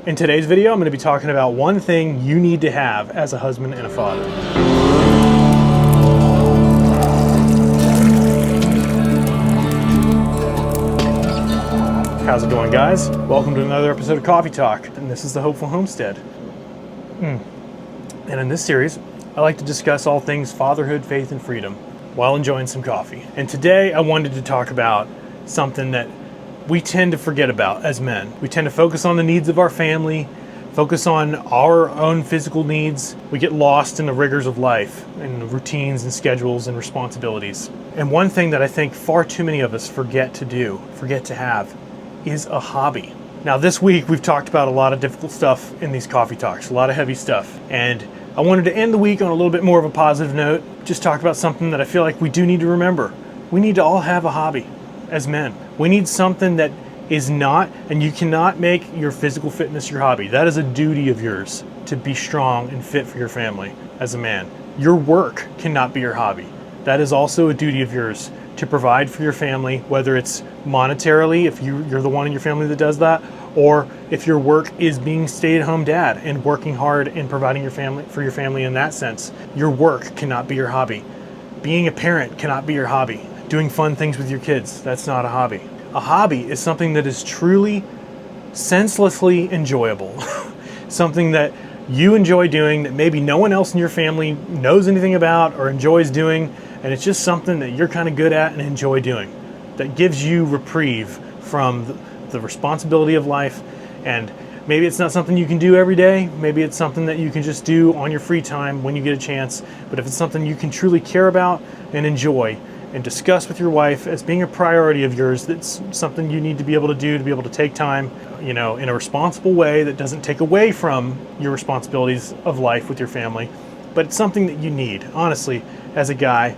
In today's video, I'm going to be talking about one thing you need to have as a husband and a father. How's it going, guys? Welcome to another episode of Coffee Talk, and this is the Hopeful Homestead. And in this series, I like to discuss all things fatherhood, faith, and freedom while enjoying some coffee. And today, I wanted to talk about something that we tend to forget about as men. We tend to focus on the needs of our family, focus on our own physical needs. We get lost in the rigors of life and the routines and schedules and responsibilities. And one thing that I think far too many of us forget to have, is a hobby. Now this week we've talked about a lot of difficult stuff in these coffee talks, a lot of heavy stuff. And I wanted to end the week on a little bit more of a positive note, just talk about something that I feel like we do need to remember. We need to all have a hobby as men. We need something that is not, and you cannot make your physical fitness your hobby. That is a duty of yours to be strong and fit for your family as a man. Your work cannot be your hobby. That is also a duty of yours to provide for your family, whether it's monetarily, if you're the one in your family that does that, or if your work is being stay-at-home dad and working hard and providing for your family in that sense. Your work cannot be your hobby. Being a parent cannot be your hobby. Doing fun things with your kids, that's not a hobby. A hobby is something that is truly senselessly enjoyable. Something that you enjoy doing that maybe no one else in your family knows anything about or enjoys doing, and it's just something that you're kind of good at and enjoy doing, that gives you reprieve from the responsibility of life. And maybe it's not something you can do every day, maybe it's something that you can just do on your free time when you get a chance, but if it's something you can truly care about and enjoy and discuss with your wife as being a priority of yours, that's something you need to be able to do, to be able to take time, in a responsible way that doesn't take away from your responsibilities of life with your family, but it's something that you need. Honestly, as a guy,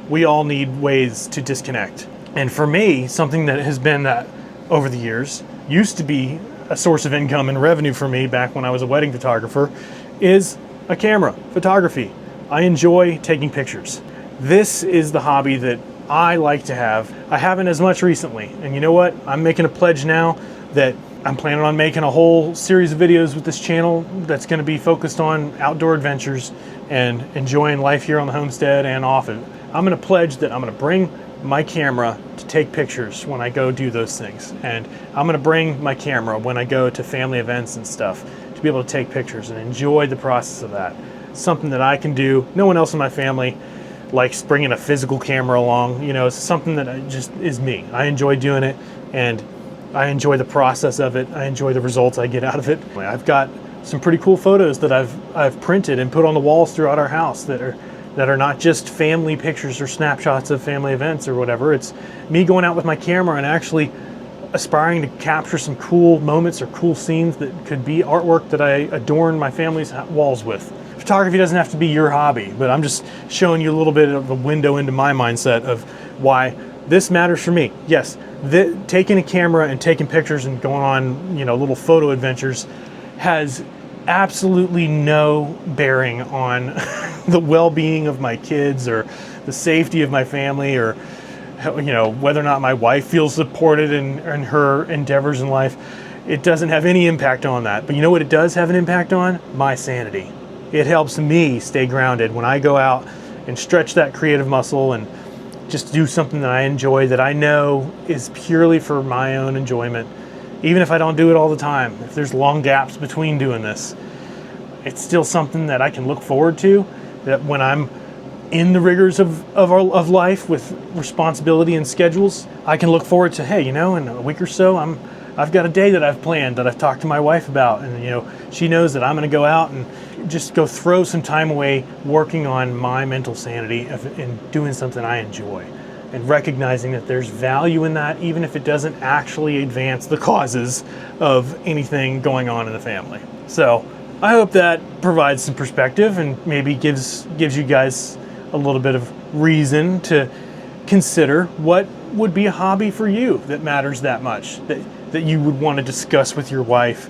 we all need ways to disconnect. And for me, something that has been that over the years, used to be a source of income and revenue for me back when I was a wedding photographer, is a camera, photography. I enjoy taking pictures. This is the hobby that I like to have. I haven't as much recently. And you know what? I'm making a pledge now that I'm planning on making a whole series of videos with this channel that's going to be focused on outdoor adventures and enjoying life here on the homestead and off it. I'm going to pledge that I'm going to bring my camera to take pictures when I go do those things. And I'm going to bring my camera when I go to family events and stuff to be able to take pictures and enjoy the process of that. Something that I can do. No one else in my family likes bringing a physical camera along. It's something that just is me. I enjoy doing it, and I enjoy the process of it. I enjoy the results I get out of it. I've got some pretty cool photos that I've printed and put on the walls throughout our house that are not just family pictures or snapshots of family events or whatever. It's me going out with my camera and actually aspiring to capture some cool moments or cool scenes that could be artwork that I adorn my family's walls with. Photography doesn't have to be your hobby, but I'm just showing you a little bit of a window into my mindset of why this matters for me. Yes, taking a camera and taking pictures and going on, little photo adventures has absolutely no bearing on the well-being of my kids or the safety of my family, or whether or not my wife feels supported in her endeavors in life. It doesn't have any impact on that. But you know what it does have an impact on? My sanity. It helps me stay grounded when I go out and stretch that creative muscle and just do something that I enjoy, that I know is purely for my own enjoyment. Even if I don't do it all the time, if there's long gaps between doing this, it's still something that I can look forward to, that when I'm in the rigors of life with responsibility and schedules, I can look forward to, hey, in a week or so, I've got a day that I've planned that I've talked to my wife about, and she knows that I'm going to go out and just go throw some time away working on my mental sanity and doing something I enjoy, and recognizing that there's value in that, even if it doesn't actually advance the causes of anything going on in the family. So I hope that provides some perspective and maybe gives you guys a little bit of reason to consider what would be a hobby for you that matters that much, that you would want to discuss with your wife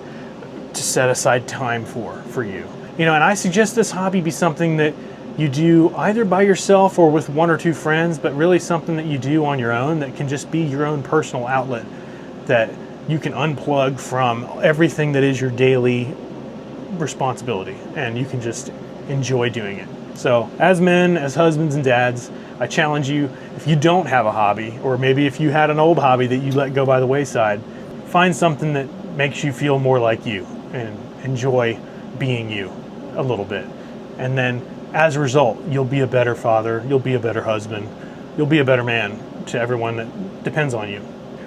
to set aside time for you. And I suggest this hobby be something that you do either by yourself or with one or two friends, but really something that you do on your own that can just be your own personal outlet that you can unplug from everything that is your daily responsibility, and you can just enjoy doing it. So as men, as husbands and dads, I challenge you, if you don't have a hobby, or maybe if you had an old hobby that you let go by the wayside, find something that makes you feel more like you and enjoy being you a little bit. And then as a result, you'll be a better father, you'll be a better husband, you'll be a better man to everyone that depends on you.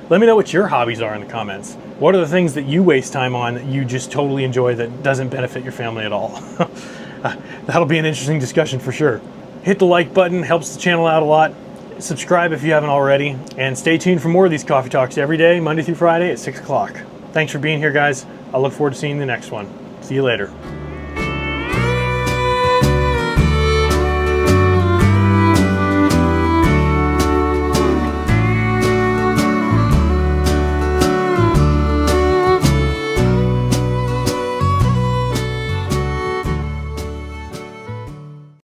Let me know what your hobbies are in the comments. What are the things that you waste time on that you just totally enjoy that doesn't benefit your family at all? That'll be an interesting discussion for sure. Hit the like button, helps the channel out a lot. Subscribe if you haven't already, and stay tuned for more of these coffee talks every day, Monday through Friday at 6 o'clock. Thanks for being here, guys. I look forward to seeing the next one. See you later.